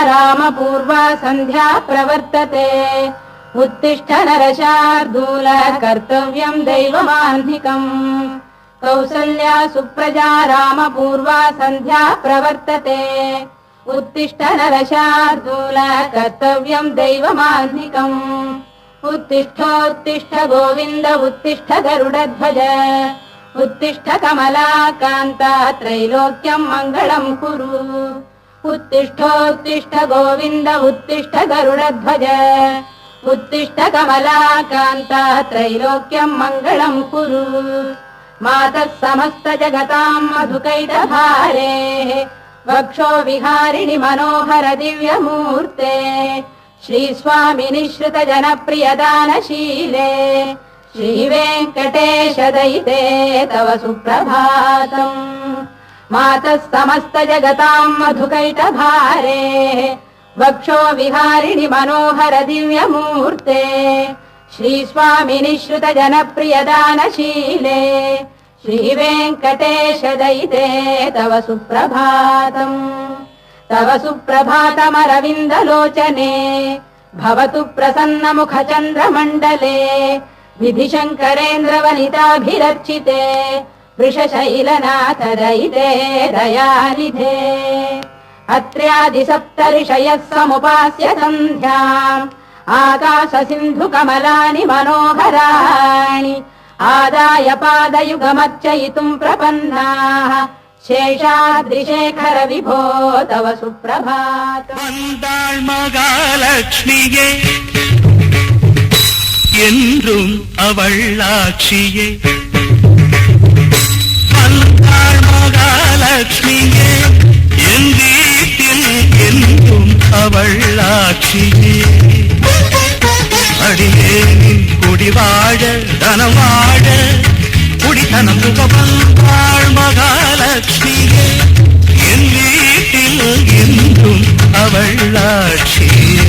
रामपूर्वा सन्ध्या प्रवर्तते उत्तिष्ठ नरशार्दूल कर्तव्यम् दैवमाह्निकम् कौसल्या सुप्रजा रामपूर्वा सन्ध्या प्रवर्तते उत्तिष्ठ नरशार्दूल कर्तव्यम् दैवमाह्निकम् उत्तिष्ठोत्तिष्ठ गोविन्द उत्तिष्ठ गरुडध्वज उत्तिष्ठ कमलाकान्ता त्रैलोक्यम् मङ्गलम् कुरु उत्तिष्ठोत्तिष्ठ गोविन्द उत्तिष्ठ गरुडध्वज उत्तिष्ठ कमलाकान्ता त्रैलोक्यम् मङ्गलम् कुरु मातः समस्त जगताम् मधुकैटभारे वक्षो विहारिणि मनोहर दिव्यमूर्ते श्रीस्वामिनि श्रुत जनप्रियदानशीले श्रीवेङ्कटेश दयिते तव सुप्रभातम् मातः समस्त जगताम् मधुकैटभारे वक्षो विहारिणि मनोहर दिव्यमूर्ते श्रीस्वामिनि श्रुत जनप्रियदानशीले श्रीवेङ्कटेश दयिते तव सुप्रभातम् तव सुप्रभातमरविन्दलोचने भवतु प्रसन्नमुखचन्द्रमण्डले विधिशङ्करेन्द्रवनिताभिरर्चिते वृषशैलनाथ दयिते दयानिधे अत्र्यादिसप्तऋषयः समुपास्य सन्ध्याम् आकाशसिन्धुकमलानि मनोहराणि आदाय पादयुगमर्चयितुम् प्रपन्नाः शेषाद्रिशेखर विभो तव सुप्रभातम् वन्दाळ् महालक्ष्मिये என்றும் அவள் ஆட்சியே வந்தாள் மகாலட்சுமியே என் வீட்டில் என்றும் அவள் ஆட்சியே அடியேனின் குடி வாழ தனம் வாழ குடித்தனம் புக வந்தாள் மகாலட்சுமியே என் வீட்டில் என்றும் அவள் ஆட்சியே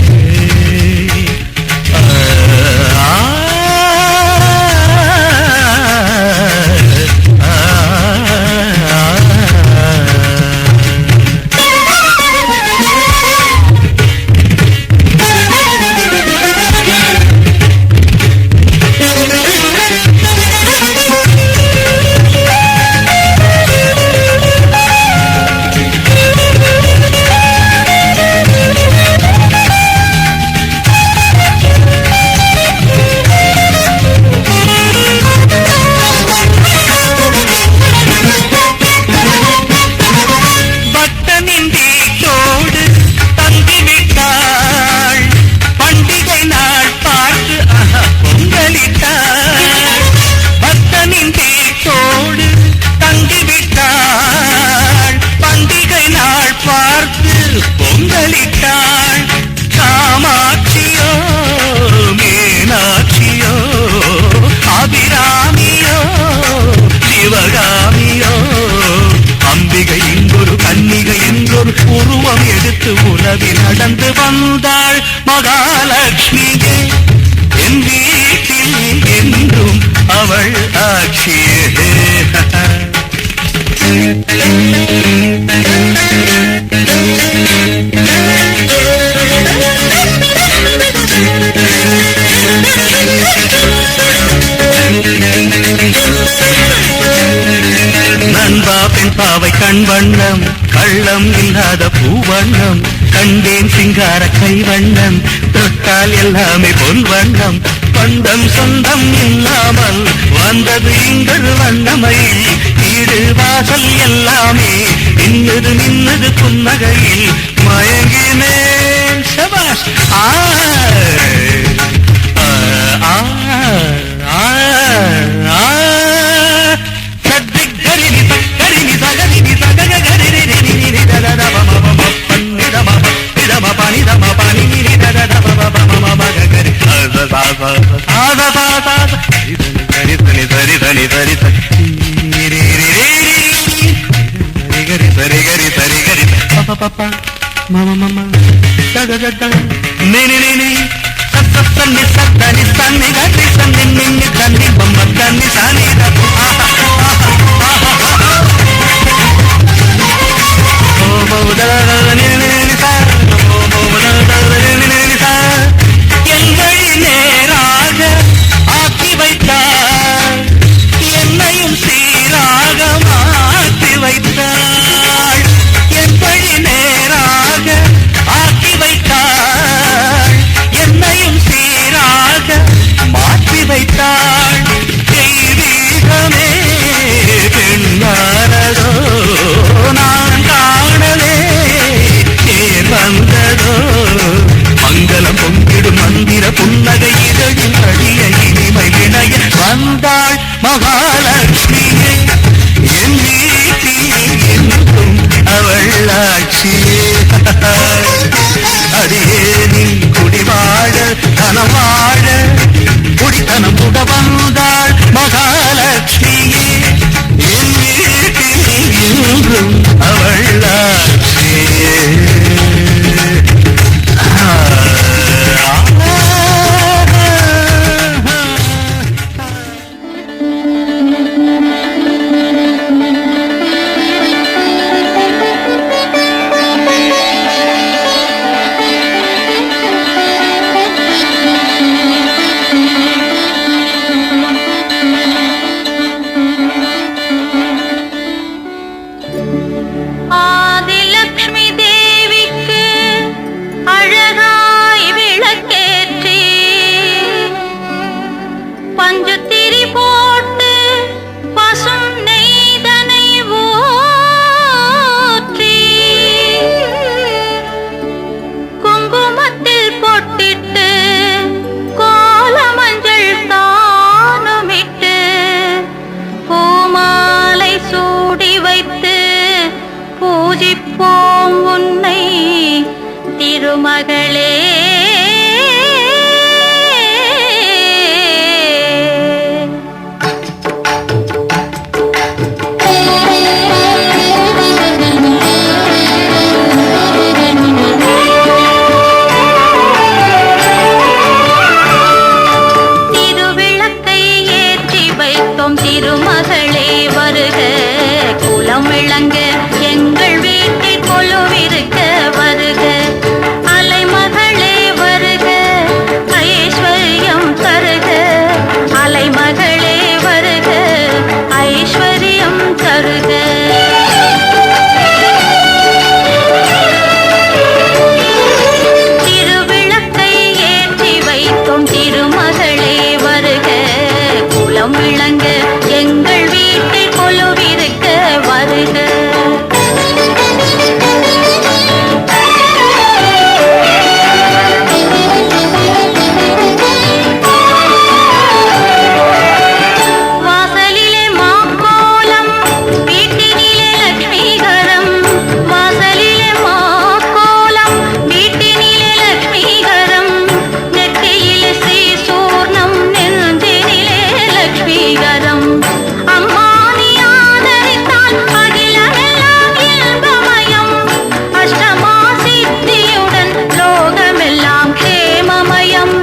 உருவம் எடுத்து உலகில் நடந்து வந்தாள் மகாலட்சுமியே என் வீட்டில் என்றும் அவள் ஆட்சியே நண்பா பெண் பாவை கண் வண்ணம் கள்ளம் இல்லாத பூவண்ணம் கண்டேன் சிங்கார கைவண்ணம் தொட்டால் எல்லாமே பொன் வண்ணம் பண்டம் சொந்தம் இல்லாமல் வந்தது எங்கள் வண்ணமையில் வீடு வாசல் எல்லாமே நின்னது நின்னது புன்னகையில் மயங்கினேன் சபாஷ் mama mama da da da da ne ne ne ne sanni sanni sanni gadi sanni ninni sanni bamma sanni sani da oh da da ne ne ne திருமகளே திருவிளக்கை ஏற்றி வைத்தோம் திருமகளே வருக குலம் விளங்க எங்கள் வீட்டில் கொலுவிருக்க வருக அலைமகளே வருக ஐஸ்வர்யம் தருக அலைமகளே வருக ஐஸ்வர்யம் தருக திருவிளக்கை ஏற்றி வைத்தோம் திருமகளே வருக குலம் விளங்க எங்கள் வீட்டில் கொலுவிருக்க வருக வாசலிலே மாக்கோலம் வீட்டினிலே லட்சுமிகரம் வாசலிலே மாக்கோலம் வீட்டினிலே லட்சுமிகரம் நெற்றியிலே ஸ்ரீசூர்ணம் நெஞ்சினிலே லட்சுமிகரம் அம்மா நீ ஆதரித்தால் அகிலமெல்லாம் இன்பமயம் அஷ்டமா சித்தியுடன் லோகமெல்லாம் க்ஷேமமயம்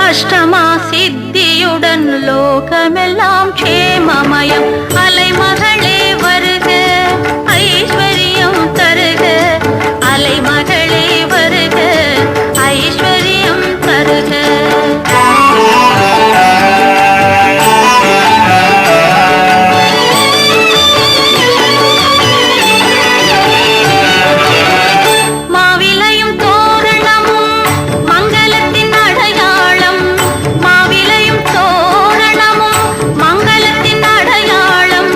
அஷ்டமா சித்தியுடன் லோகமெல்லாம் க்ஷேமமயம் அலைமகளே வருக ஐஸ்வர்யம் தருக அலைமகளே வருக ஐஸ்வர்யம் தருக மாவிலையும் தோரணமும் மங்களத்தின் அடையாளம் மாவிலையும் தோரணமும் மங்களத்தின் அடையாளம்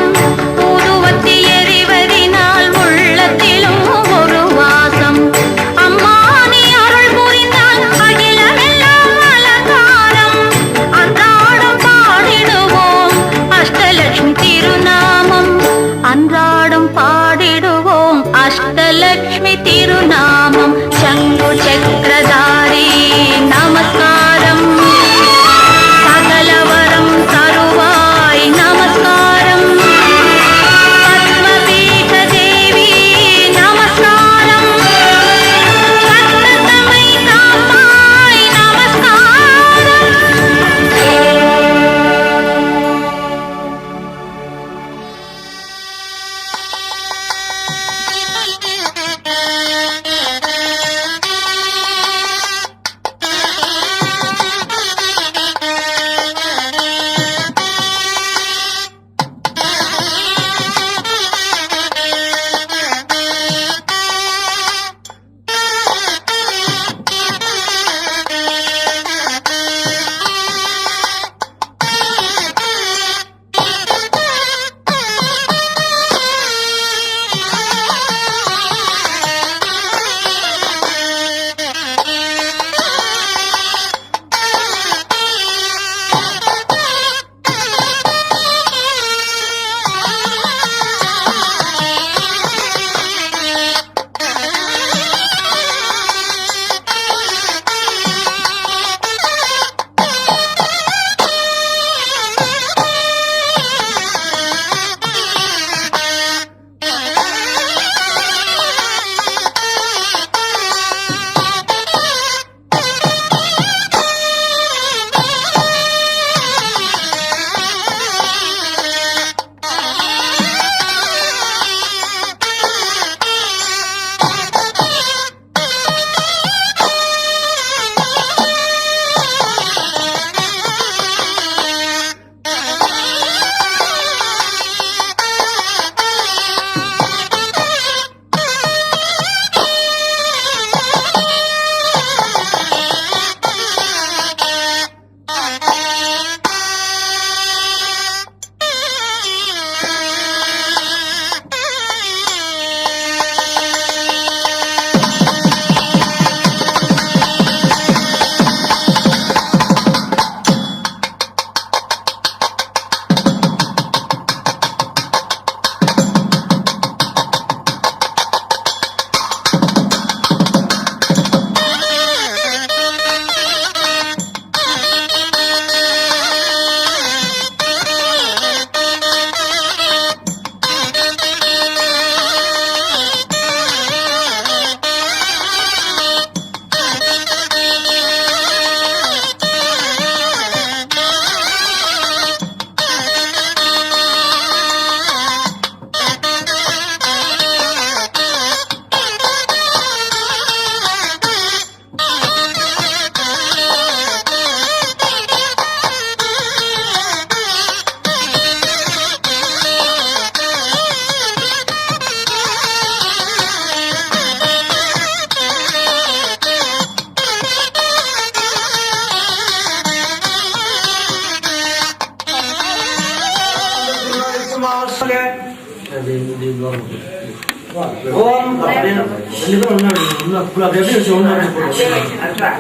ஓம் அப்படின்னு ரெண்டு பேரும் அப்படியே வச்சு ஒன்று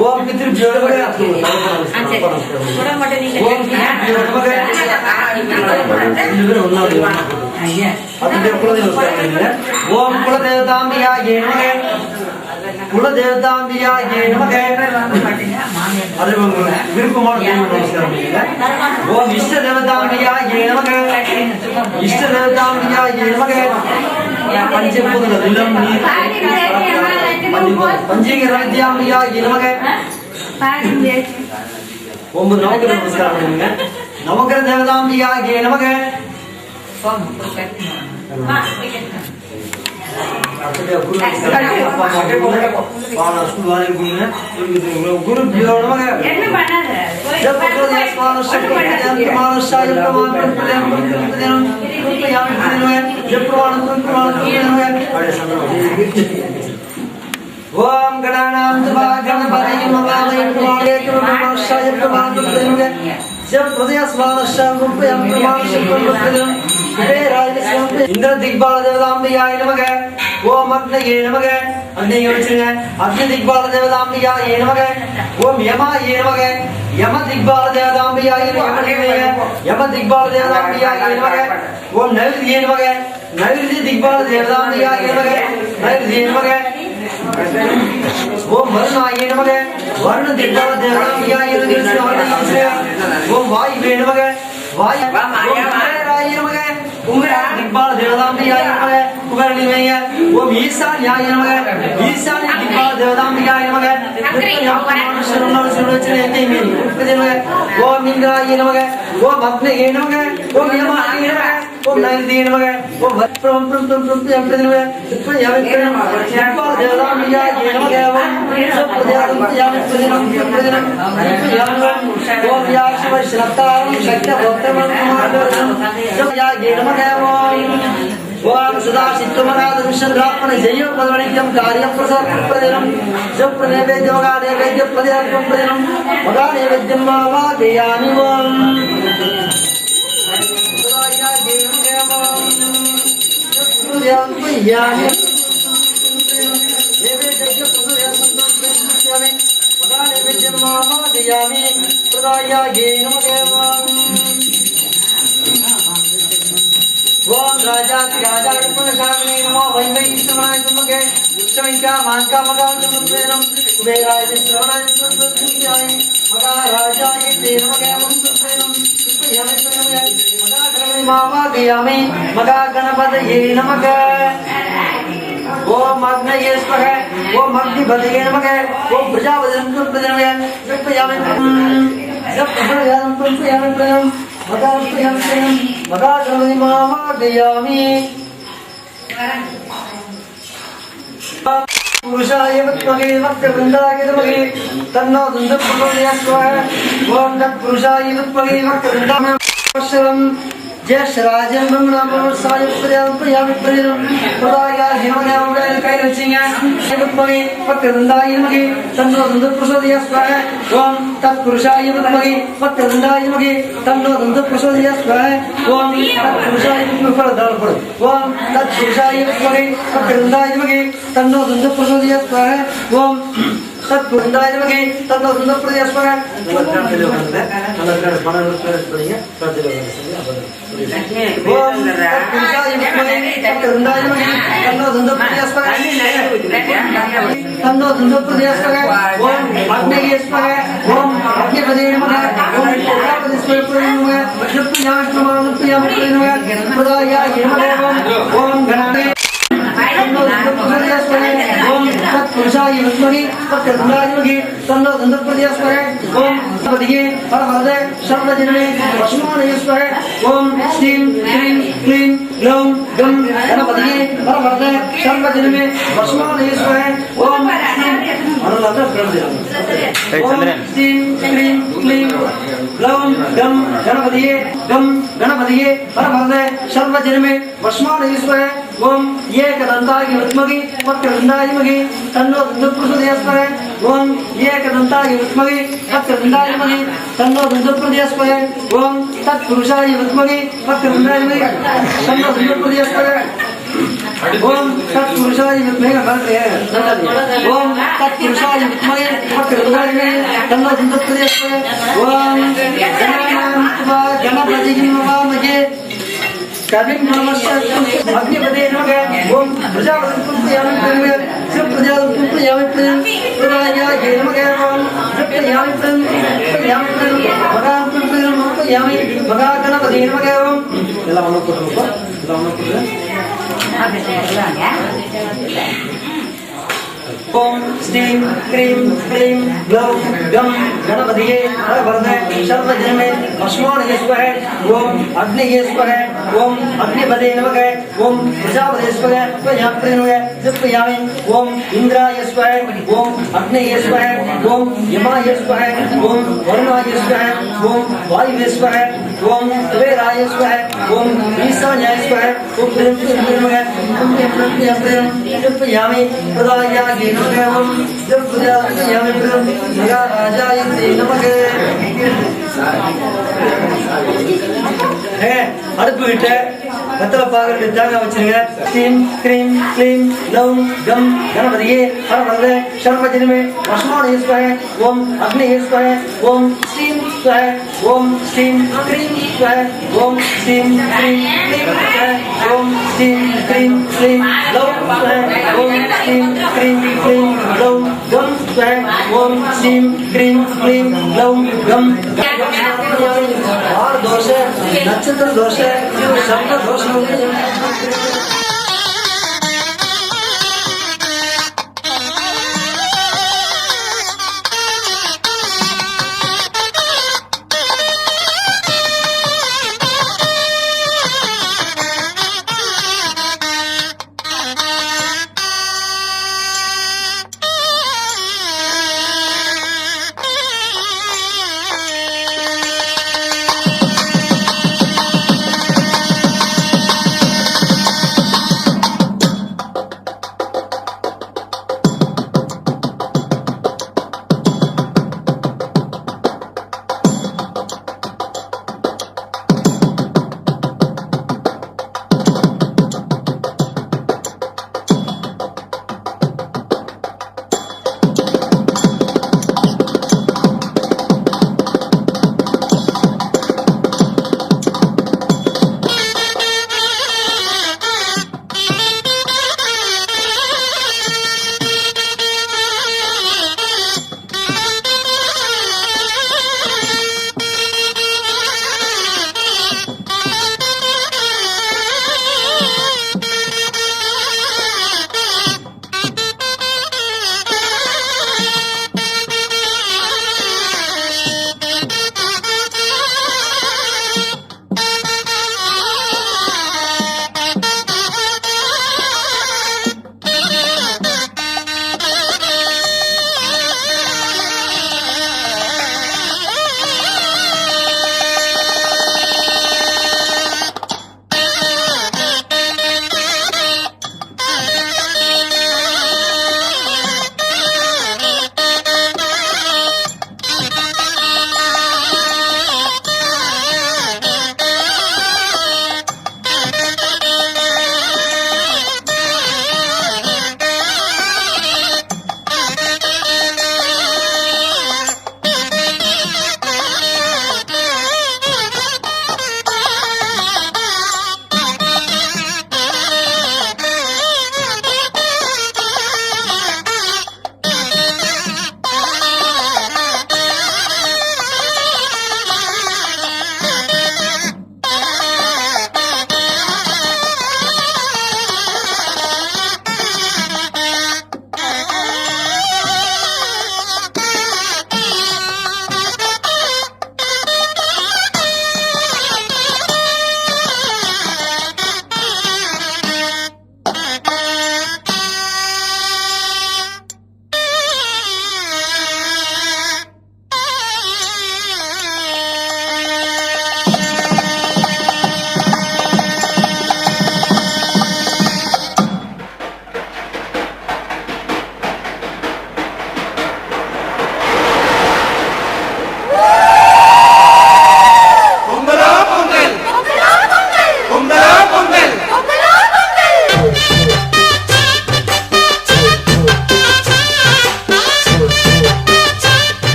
ஓம் திருப்பி ஓம் குலதேவதாம்பியாயே நமக குலதேவதாம்பியாயே நமக அது விருப்பமான ஓம் இஷ்ட தேவதாம்பியாயே நமக இஷ்ட தேவதாம்பியாயே நமக பஞ்சபூதம் பஞ்சீகர வித்யாம்பியாயே நமக 9 நவகிரக நமஸ்காரம் பண்ணுங்க நவகிரக தேவதாம்பியாயே நமக குரு ஓம் கணானாம் கணபதியும் இந்திர திக்பால தேவதாம்பியாய நமக ஓம் அக்னயே நமக அக்னியை வச்சுங்க அக்னி திக்பால தேவதாம்பியாய நமக ஓம் யமாயே நமக யம திக்பால தேவதாம்பியாய யம திக்பால தேவதாம்பியாய நமக ஓம் நைருதியே நமக நைருதி திக்பால தேவதாம்பியாய நமக நைருதியே நமக ஓம் வருணாயே நமக வருண திக்பால தேவதாம்பியாய ஓம் வாயுவே நமக வாயு நமக குமரா திக்பால தேவதாம்பியாய நமக குமரனிமய ஓம் ஈசான்யாய நமக ஈசான்ய திக்பால தேவதாம்பியாய நமக ஓம் இந்திராய நமக ஓம் அக்னயே நமக ஓம் யமாய நமக ஓம் நைருதியே நமக ஓம் வத்ரம் திக்பால தேவதாம்பியாய நமக ஓம் யாஷவ ஸ்ரத்தாம் சக்த பக்தமன் ஓம் சதா சித்துமனாதருஷந்திராப்பண ஜெய பதவணிக்கம் காரியம் பிரசர்ப்பதினம் ஜப்ர நைவேத்யமகா நைவேத்ய பிரதிரர்ப்பம் பிரதினம் மகா நைவேத்யம் மாவா தேயாமி ஓம் ஓம் ராஜாதி ராஜாய நமோ வைமை ஸ்ரவணாய நமகே உச்சமைக்கா மான்கா மகாஜமத்வேனம் குபேராய ஸ்ரவணாய நமகே மகாராஜாய நமகே மந்த்வேனம் மகாகணபதி மாமா கியாமி மகாகணபதயே நமகே ஓம் அக்னயே ஸ்வஹ ஓம் அக்னிபதயே நமகே ஓம் பிரஜாபதி நமகே விக்யாமி ஜப்ரயாம் பிரயாம் பிரயாம் மகாகணபதி மாமா கியாமி புருஷாய வித்மகே வக்ரதுண்டாய தமகே தன்னோ துந்தப்ரச்சோதயாத் ஓம் தத்புருஷாய வித்மகே வக்ரதுண்டாய தமகே ஜெயஸ்ராஜம் பிரம்மணாமசாய பிரயாம் பிரயாமி பிரதினம் பிரதாய ஹிமகே கை வச்சிங்க வித்மகே வக்ரதுண்டாய தமகே தன்னோ துந்தப்ரச்சோதயாத் ஓம் தத்புருஷாய வித்மகே வக்ரதுண்டாய தமகே தன்னோ துந்தப்ரச்சோதயாத் ஓம் தத்புருஷாய வித்மகே ஓம் தத்புருஷாய வித்மகே வக்ரதுண்டாய தமகே தன்னோ துந்தப்ரச்சோதயாத் ஓம் தத்புருஷாய நமகே தன்னோ துந்தப்ரச்சோதயாத் ஓம் தத்புருஷாய வித்மகே வக்ரதுண்டாய தமகே தன்னோ துந்தப்ரச்சோதயாத் தன்னோ துந்தப்ரச்சோதயாத் ஓம் அக்னயே ஸ்வஹ ஓம் அக்னிபதே நமக ஓம் பிரஜாபதி ஸ்வரூபே நமக விஷ்ணுயாம நமக பிரதாய ஓம் கணபதே ஓம் தத்புருஷாய வித்மகே வக்ரதுண்டாய தமகே தன்னோ துந்தப்ரச்சோதயாத் ஓம் பதியே பரவரதே சர்வஜனமே வஸ்மானயே ஸ்வஹ ஓம் ஸ்ரீம் க்ரீம் க்ளீம் க்ளௌம் கம் கணபதியே பரவரதே சர்வஜனமே வஸ்மானயே ஸ்வஹ ஓம் ஸ்ரீம் க்ரீம் க்ளீம் க்ளௌம் கம் கணபதியே பரவரதே சர்வஜனமே வஸ்மானயே ஸ்வஹ ஓம் ஏகதந்தாய வித்மகே வக்ரதுண்டாய தன்னோ தந்தப்ரசோதயாஸ்மஹே ஓம் ஏகதந்தாய வித்மகே வக்ரதுண்டாய தன்னோ தந்தப்ரசோதயாஸ்மஹே ஓம் தத்புருஷாய வித்மகே வக்ரதுண்டாய தன்னோ தந்தப்ரசோதயாஸ்மஹே ஓம் தத்புருஷாய வித்மகே ஓம் தத்புருஷாய வித்மகே வக்ரதுண்டாய தன்னோ தந்தப்ரசோதயாஸ்மஹே ஓம் கணபதி நமாமஹே कविं नमस्य अग्निपदे नमः ओम प्रजापतिं पूजयामि नमः शिव प्रजापतिं पूजयामि प्रजाया नमः ओम प्रजायामि प्रजायामि भगवान पूजयामि भगवान गणपति नमः ओम ಎಲ್ಲ ಮನ ಕೊಡಬೇಕು ಎಲ್ಲ ಮನ ಕೊಡಬೇಕು ओम स्टीम क्रीम क्लीम ग्लौ गम गणपतिये वरदे सर्वजन्मे अस्मान् ईश्वर ओम अग्नि ईश्वर ओम अग्निपदे नमः ओम प्रजापते ईश्वर प्रजापते नमः जपयामि ओम इंद्र ईश्वर ओम अग्नि ईश्वर ओम यम ईश्वर ओम वरुण ईश्वर ओम वायु ईश्वर ओम कुबेर ईश्वर ओम ईशान्य ईश्वर ओम नमः जपयामि प्रदायामि ओम जब प्रजापयामि महाराजाय नमः है அடுப்பு விட்டு வெத்தலை பாக்கு தேங்காய் வச்சிருங்க ஸ்டீம் கிரீம் க்ளீம் லவ் கம் கணபதியே வரவரதே சர்வஜனமே வஸ்மான ஈஸ்வர ஓம் அக்னி ஈஸ்வர ஓம் ஸ்டீம் ஸ்வர ஓம் ஸ்டீம் கிரீம் ஸ்வர ஓம் ஸ்டீம் கிரீம் க்ளீம் ஸ்வர ஓம் ஸ்டீம் கிரீம் க்ளீம் லவ் ஸ்வர ஓம் ஸ்டீம் கிரீம் க்ளீம் லவ் கம் ஸ்வர ஓம் ஸ்டீம் கிரீம் க்ளீம் லவ் கம் ஆறு தோசை நட்சத்திர தோசை शब्द दोष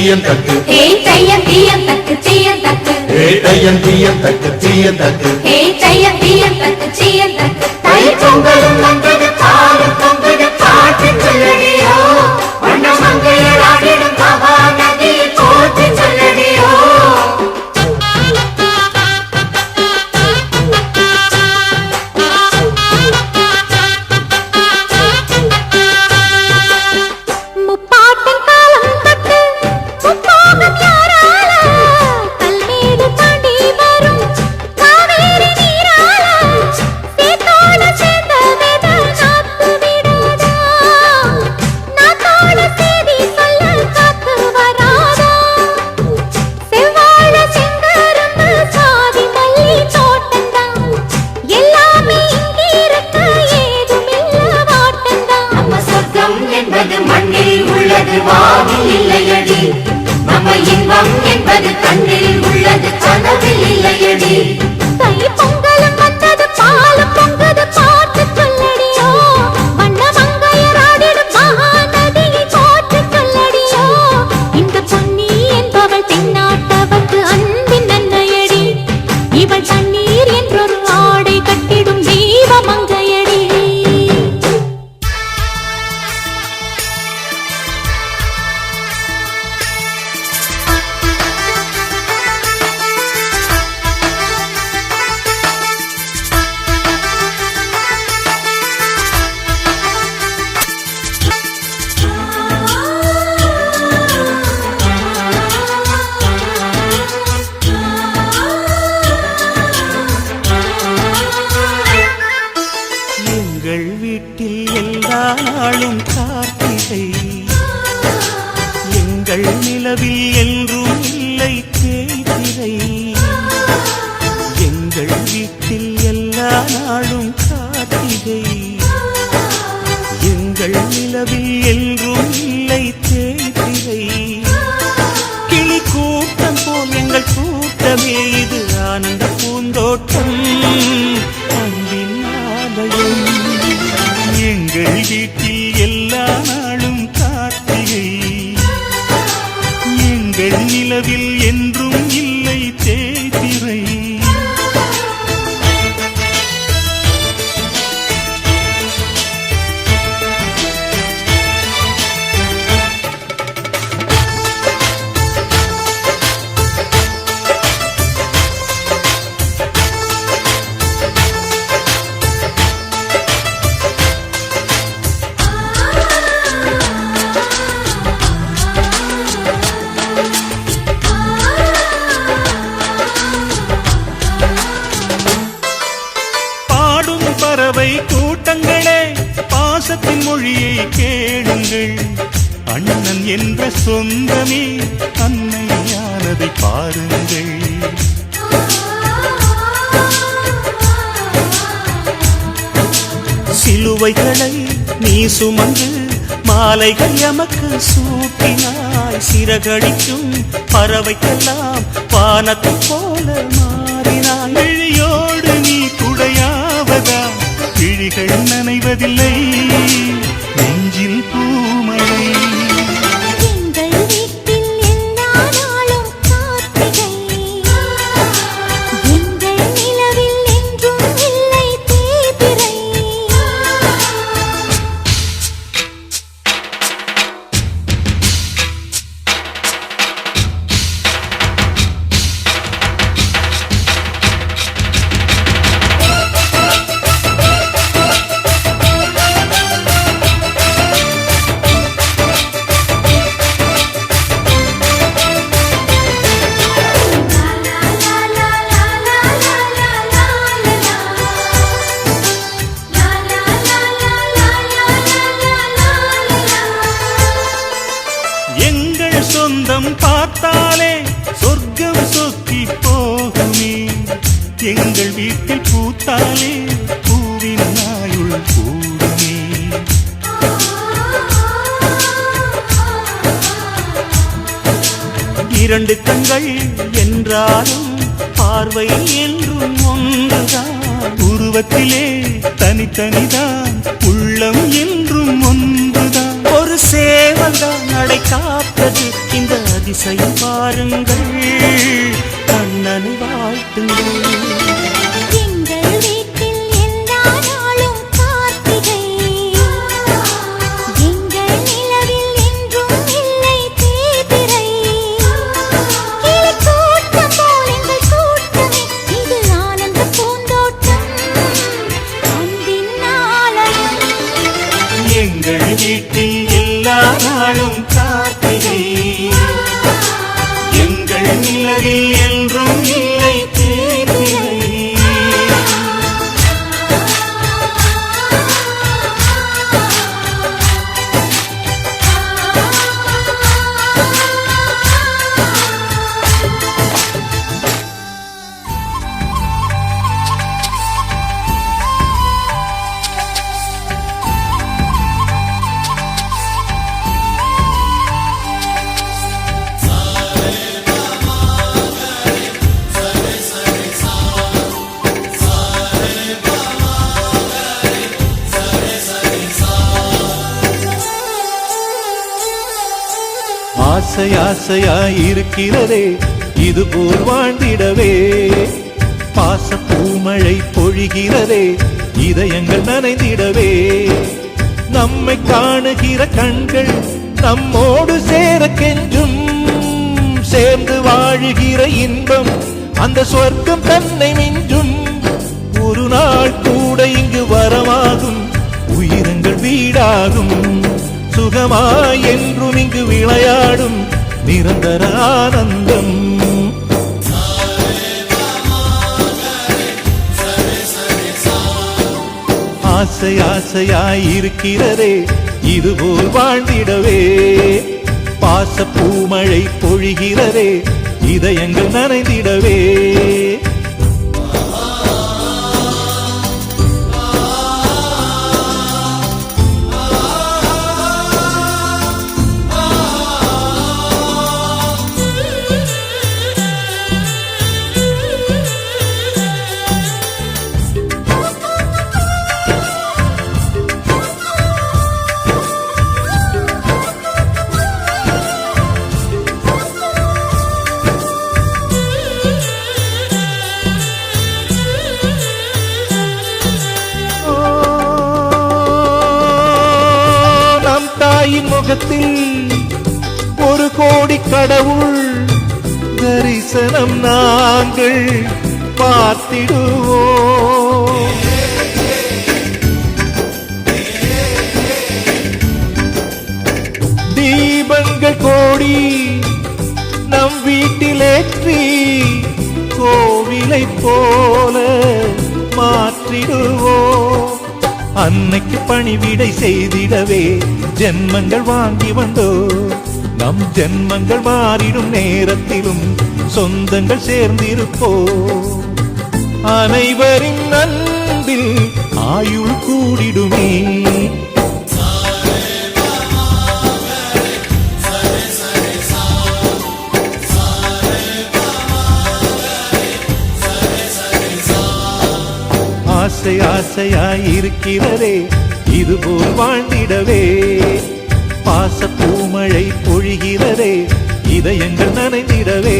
தீயந்தக்கு ஹே தையன் தீயன் தக்கு தீயன் தக்கு ஹே தையன் தீயந்தக்கு தீயந்தக்கு ஹே தையன் தீயன் தக்கு தீயன் தக்கு தை பொங்கலும் வந்தது பாலும் பொங்குது பாட்டு சொல்லடியோ வண்ண மங்கையராடிடும் மகாநதி போற்றி சொல்லடியோ முப்பாட்டின் காலம் தொட்டு முப்போகம் யாரால கல்மேடு தாண்டி வரும் காவேரி நீரால சேத்தோடு சேர்ந்த வேத நாத்து விடாதா நாத்தோடு சேதி சொல்ல காத்து வராதா செவ்வாழ செங்கரும்பு சாதி மல்லி தோட்டந்தான் எல்லாமே இங்கிருக்க ஏதுமில்ல வாட்டந்தான் நம்ம சொர்க்கம் என்பது மண்ணில் உள்ளது வானில் இல்லையடி நம்ம இன்பம் என்பது கண்ணில் உள்ளது கனவில் இல்லையடி தை பொங்கலும் வந்தது பாலும் பொங்குது பாட்டு சொல்லடியோ வண்ண மங்கையராடிடும் மகாநதியை போற்றி சொல்லடியோ இந்த பொன்னி என்பவள் தென்னாட்டவர்க்கு அன்பின் நன்மையடி இவள் தண்ணீர் என்றொரு ஆடை கட்டிடும் தெய்வ மங்கையடி எங்கள் வீட்டில் எல்லா நாளும் கார்த்திகை எங்கள் நிலவில் என்றும் இல்லை தேய்திரை எங்கள் வீட்டில் எல்லா நாளும் கார்த்திகை எங்கள் நிலவில் என்றும் இல்லை தேய்திரை கிளி கூட்டம் போல் எங்கள் கூட்டமே இது ஆனந்த பூந்தோட்டம் அன்பின் ஆலயம் எங்கள் வீட்டில் எல்லா நாளும் கார்த்திகை எங்கள் நிலவில் என்றும் இல்லை தேய்திரை பாடும் பறவை கூட்டங்களே பாசத்தின் மொழியை கேளுங்கள் அண்ணன் என்ற சொந்தமே அன்னையானதை பாருங்கள் சிலுவைகளை நீ சுமந்து மாலைகள் எமக்கு சூட்டினாய் சிறகடிக்கும் பறவைக்கெல்லாம் வானத்தை போல மாறினாய் விழியோடு நீ குடையாவதா விழிகள் நனைவதில்லை நெஞ்சில் பூமழை எங்கள் வீட்டில் எல்லா நாளும் கார்த்திகை எங்கள் நிலவில் என்றும் இல்லை தேய்பிறை எங்கள் சொந்தம் பார்த்தாலே சொர்க்கம் சொத்தி போகுமே எங்கள் வீட்டில் பூத்தாலே பூவின் நாயுள் கூடுமே இரண்டு கண்கள் என்றாலும் பார்வை என்றும் ஒன்றுதான் உருவத்திலே தனித்தனிதான் உள்ளம் என்றும் ஒன்றுதான் ஒரு சேவல்தான் நடை காப்பது இந்த அதிசயம் பாருங்கள், கண்ணனை வாழ்த்துங்கள். எங்கள் வீட்டில் எல்லா நாளும் கார்த்திகை. எங்கள் நிலவில் என்றும் இல்லை தேய்பிறை. கிளிக்கூட்டம் போல் எங்கள் கூட்டமே, இது ஆனந்த பூந்தோட்டம், அன்பின் ஆலயம். எங்கள் வீட்டில் எல்லா நாளும் கார்த்திகை, எங்கள் நிலவில் என்றும் இல்லை தேய்பிறை. ஆசை ஆசையாயிருக்கிறதே இதுபோல் வாழ்ந்திடவே, பாச பூமழை பொழிகிறதே இதயங்கள் நனைந்திடவே. நம்மை காணுகிற கண்கள் நம்மோடு சேர கெஞ்சும், சேர்ந்து வாழுகிற இன்பம் அந்த சொர்க்கம் தன்னை மிஞ்சும். ஒரு நாள் கூட இங்கு வரமாகும், உயிரங்கள் வீடாகும், சுகமாய் என்றும் இங்கு விளையாடும் நிரந்தர ஆனந்தம். ஆசை ஆசையாயிருக்கிறதே இதுபோல் வாழ்ந்திடவே, பாச பூமழை பொழிகிறதே இதயங்கள் நனைந்திடவே. முகத்தில் ஒரு கோடி கடவுள் தரிசனம் நாங்கள் பார்த்திடுவோம். தீபங்கள் கோடி நம் வீட்டிலேற்றி கோவிலை போல மாற்றிடுவோம். அன்னைக்கு பணிவிடை செய்திடவே ஜென்மங்கள் வாங்கி வந்தோ, நம் ஜென்மங்கள் மாறிடும் நேரத்திலும் சொந்தங்கள் சேர்ந்திருப்போ. அனைவரின் அன்பில் ஆயுள் கூடிடுமே. ஆசை ஆசையாயிருக்கிறதே இதுபோல் வாழ்ந்திடவே, பாச பூமழை பொழிகிறதே இதயங்கள் நனைந்திடவே.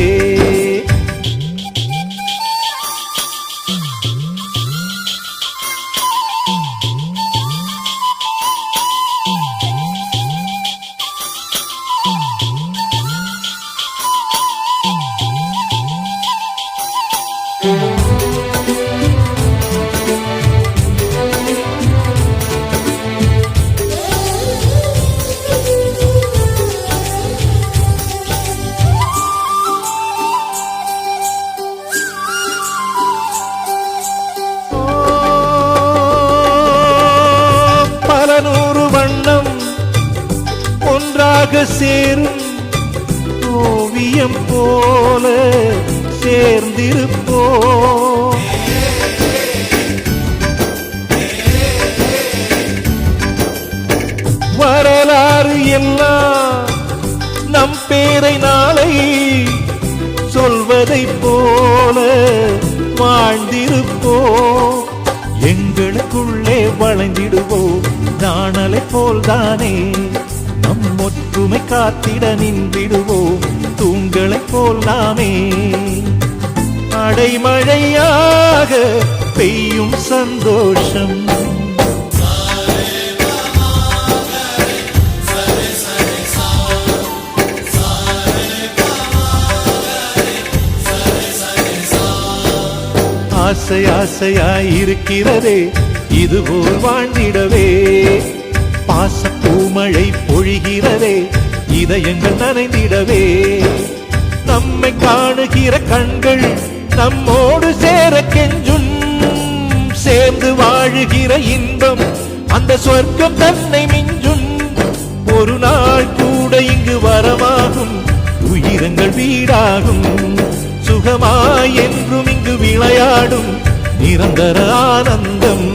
சேரும் ஓவியம் போல சேர்ந்திருப்போம். வரலாறு எல்லாம் நம் பேரை நாளை சொல்வதை போல வாழ்ந்திருப்போம். எங்களுக்குள்ளே வளைந்திடுவோம் நாணலை போல்தானே, நம் ஒற்றுமை காத்திட நின்றிடுவோம் மழையாக பெய்யும் சந்தோஷம். ஆசை ஆசையாயிருக்கிறதே இதுபோல் வாழ்ந்திடவே, பாச பூமழை பொழிகிறதே இதயங்கள் நனைந்திடவே. நம்மை காணுகிற கண்கள் நம்மோடு சேர கெஞ்சும், சேர்ந்து வாழுகிற இன்பம் அந்த சொர்க்கம் தன்னை மிஞ்சும். ஒரு நாள் கூட இங்கு வரமாகும், உயிரங்கள் வீடாகும், சுகமாய் என்றும் இங்கு விளையாடும் நிரந்தர ஆனந்தம்.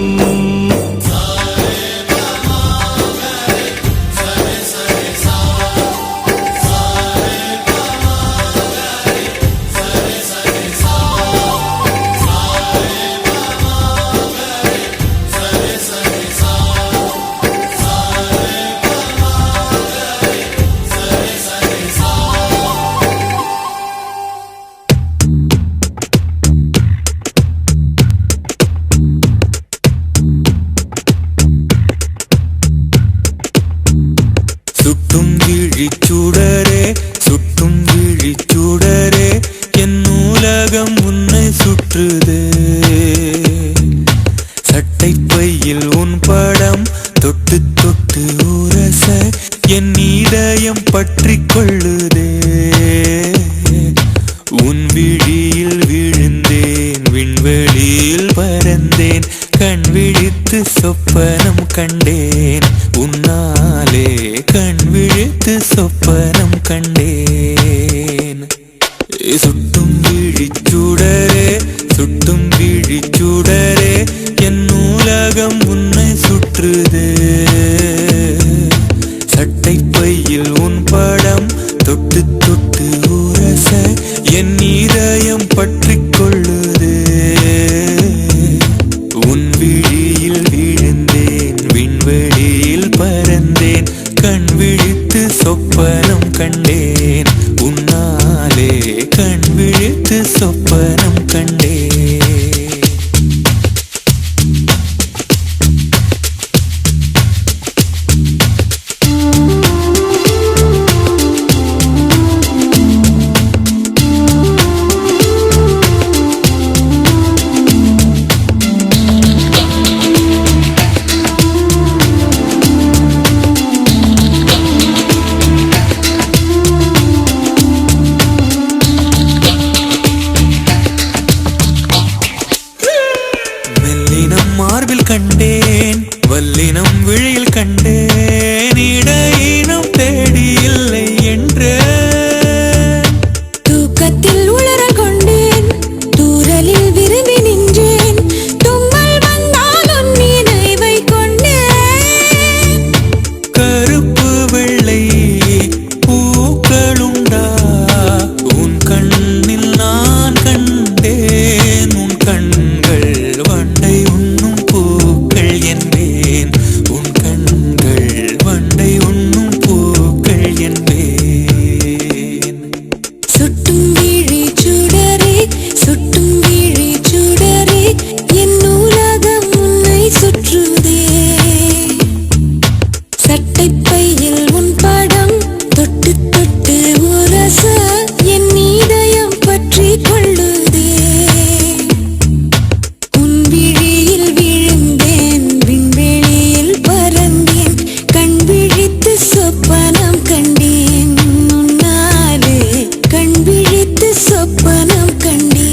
சுட்டும் விழிச்சூடரே சுட்டும் விழிச்சூடரே என் நூலகம் உன்னை சுற்றுதே. சட்டை பையில் உன் படம் தொட்டு தொட்டு உரச என் இதயம் பற்றி கொள்ளுதே. உன் விழியில் விழுந்தேன் விண்வெளியில் பறந்தேன், கண் விழித்து சொப்பனம் கண்டேன் உன்னாலே, கண் விழித்து சொப்பனம் கண்டேன். சுட்டும் விழிச்சூடரே சுட்டும் விழிச்சூடரே என் நூலகம் உன்னை சுற்றுதே. சட்டை பையில் உன் படம் தொட்டு தொட்டு உரச என் இதயம் பற்றி கொள்ளுதே. உன் விழியில் விழுந்தேன் விண்வெளியில் பறந்தேன், கண் விழித்து சொப்பனம் கண்டேன் உன்னாலே, கண் விழித்து சொப்பனம் கண்டேன். மெல்லினம் மார்பில் கண்டேன் வல்லினம் விழியில் கண்டேன், இடையினம் தேடி இல்லை என்று தூக்கத்தில் உளற கொண்டேன், தூரலில் விரும்பி நின்றேன், தும்மல் வந்தால் உன் நினைவை கொண்டேன். கருப்பு வெள்ளை பூக்களுண்டா உன் கண்ணில் நான் கண்டேன், உன் கண்கள் வண்டை உண்ணும் பூக்கள் என்பேன், உன் கண்கள் வண்டை உண்ணும் பூக்கள் என்பேன். சுட்டும் விழிச்சூடரே சுட்டும் விழிச்சூடரே என் நூலகம் உன்னை சுற்றுதே. சட்டை பையில் உன் படம் தொட்டு தொட்டு உரச என் இதயம் பற்றி கொள்ளுதே. உன் விழியில் விழுந்தேன் விண்வெளியில் பறந்தேன், கண் விழித்து சொப்பனம் கண்டேன் உன்னாலே, கண் விழித்து சொப்பனம் கண்டேன்.